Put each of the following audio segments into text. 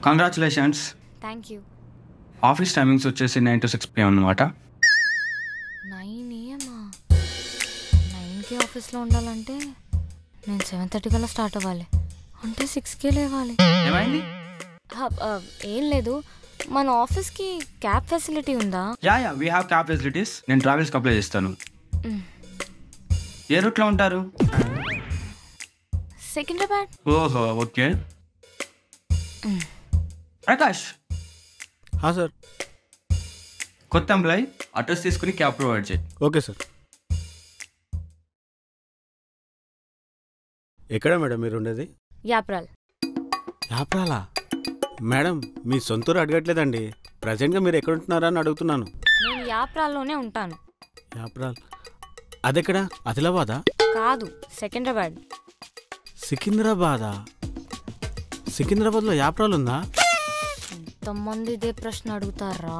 Congratulations. Thank you. Office timings వచ్చేసి 9 to 6 PM అనమాట. 9 AM 9కి ఆఫీస్లో ఉండాలంటే నేను 7:30 కల్లా స్టార్ట్ అవ్వాలి, అంటే 6కే లేవాలి. ఏమైంది? ఏం లేదు, మన ఆఫీస్కి క్యాబ్ ఫెసిలిటీ ఉందా? Yeah we have cab facilities. నేను ట్రావెల్స్కి అప్లై చేస్తాను. ఏ రూట్లో ఉంటారు? సికింద్రాబాద్. ఓహో ఓకే. ప్రకాష్. సార్. కొత్త ఎంప్లాయ్, అడ్రస్ తీసుకుని క్యాబ్ ప్రొవైడ్ చేయి. Okay sir. ఎక్కడ మేడం మీరు ఉండేది? యాప్రాల్. యాప్రాలా? మేడం మీ సొంతూరు అడగట్లేదండి, ప్రజెంట్గా మీరు ఎక్కడ ఉంటున్నారా అని అడుగుతున్నాను. నేను యాప్రాల్లోనే ఉంటాను. యాప్రాల్ అదెక్కడ? ఆదిలాబాదా? కాదు, సికింద్రాబాద్. సికింద్రాబాదా? సికింద్రాబాద్లో యాప్రాల్ ఉందా? ఎంతమంది ఇదే ప్రశ్న అడుగుతారా?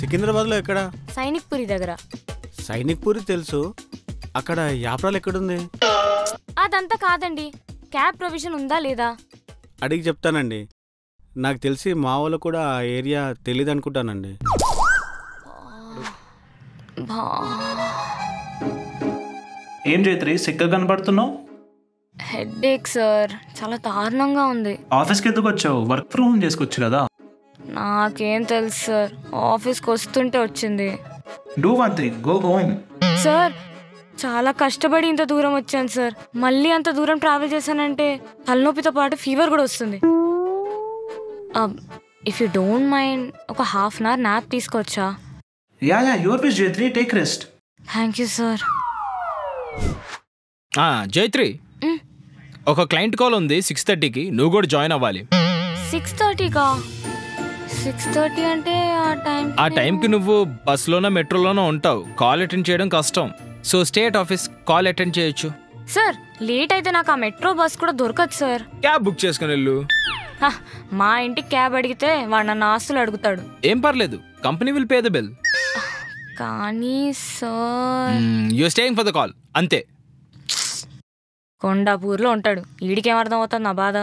సికింద్రాబాద్లో ఎక్కడ? సైనిక్ పురి దగ్గర. సైనిక్ పూరి తెలుసు, అక్కడ యాప్రాల్ ఎక్కడుంది? అదంతా కాదండి, క్యాబ్ ప్రొవిజన్ ఉందా లేదా అడిగి చెప్తానండి. నాకు తెలిసి మా వాళ్ళు కూడా ఆ ఏరియా తెలీదు అనుకుంటానండి. ఏం జైత్రి సిక్కగా కనపడుతున్నావు? హెడేక్ సార్, చాలా దారుణంగా ఉంది. ఆఫీస్కి ఎందుకు వచ్చావు? వర్క్ ఫ్రమ్ హోమ్ చేసుకోవచ్చు కదా. నాకేం తెలుసు సార్, ఆఫీస్కి వస్తుంటే వచ్చింది. Do one thing, go home. Sir చాలా కష్టపడి ఇంత దూరం వచ్చాను సార్, మళ్ళీ అంత దూరం ట్రావెల్ చేశానంటే తలనొప్పితో పాటు ఫీవర్ కూడా వస్తుంది. ఇఫ్ యూ డోంట్ మైండ్ ఒక ½ అవర్ నాప్ తీసుకోవచ్చా? Yeah your wish Jaitri, take rest. Thank you sir. Jaitri, ఒక క్లయింట్ కాల్ ఉంది 6:30కి, నువ్వు కూడా జాయిన్ అవ్వాలి. 6:30కా? 6:30 అంటే ఆ టైంకి నువ్వు బస్లోనో మెట్రోలోనో ఉంటావు, కాల్ అటెండ్ చేయడం కష్టం. So state office call attend చేయొచ్చు. సార్ లేట్ అయితే నాకు ఆ మెట్రో బస్ కూడా దొరకదు సార్. క్యాబ్ బుక్ చేసుకుని వెళ్ళు. మా ఇంటికి క్యాబ్ అడిగితే వాడు నన్ను ఆస్తులు అడుగుతాడు. ఏం పర్లేదు, company will pay the bill. కానీ sir you staying for the call అంతే. కొండాపూర్లో ఉంటాడు, ఈడికేం అర్థం అవుతుంది నా బాధ.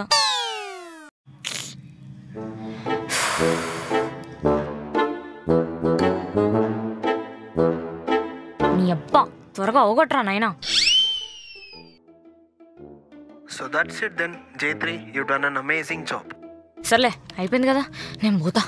నీ అబ్బా త్వరగా అవగొట్టరా నాయనా. So that's it then, Jayatri. You've done an amazing job. సర్లే అయిపోయింది కదా, నేను పోతా.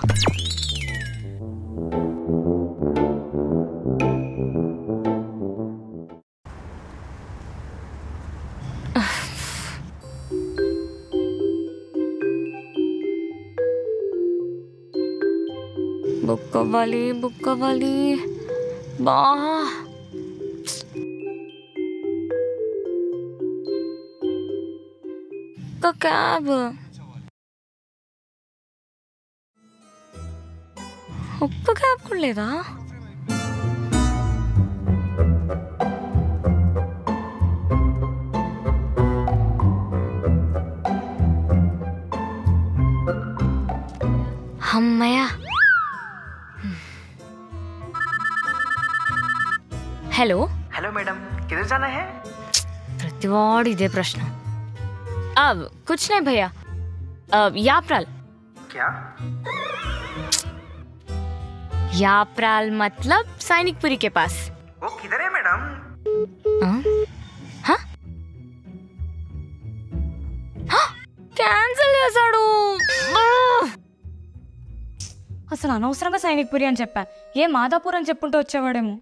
బుక్ అవ్వాలి బా. క్యాబ్ ఒక్క క్యాబ్ కూడా లేదా? అమ్మయ్యా. हेलो हेलो मैडम, किधर जाना है? प्रतिवाड़ इधे प्रश्न. अब कुछ नहीं भैया, याप्राल. क्या? याप्राल मतलब सैनिकपुरी के पास. वो किधर है मैडम? हाँ? క్యాన్సిల్ చేశాడు. అసలు అనవసరంగా సైనిక్పురి అని చెప్పా, ఏ మాదాపూర్ అని చెప్పుంటూ వచ్చేవాడేమో.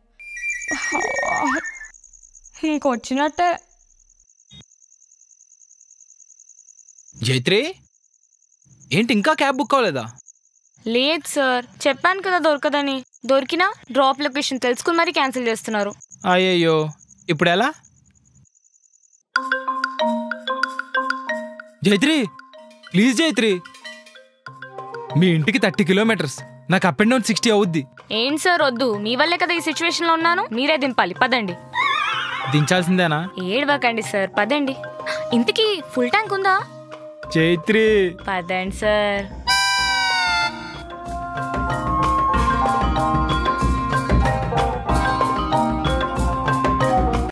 ఇంకొచ్చినట్టే. జైత్రి ఏంటి ఇంకా క్యాబ్ బుక్ అవ్వలేదా? లేదు సార్, చెప్పాను కదా దొరకదని. దొరికినా డ్రాప్ లొకేషన్ తెలుసుకుని మరీ క్యాన్సిల్ చేస్తున్నారు. అయ్యయ్యో, ఇప్పుడు ఎలా? జైత్రి ప్లీజ్ జైత్రి, మీ ఇంటికి 30 కిలోమీటర్స్, నాకు అప్ అండ్ డౌన్ 60 అవుద్ది. ఏం సార్ వద్దు, మీ వల్లే కదా ఈ సిచ్యువేషన్ లో ఉన్నాను. మీరే దింపాలి, పదండి. దించాల్సిందేనా? ఏడవకండి సార్, పదండి. ఇంతకీ ఫుల్ ట్యాంక్ ఉందా? జైత్రి పదండి సార్.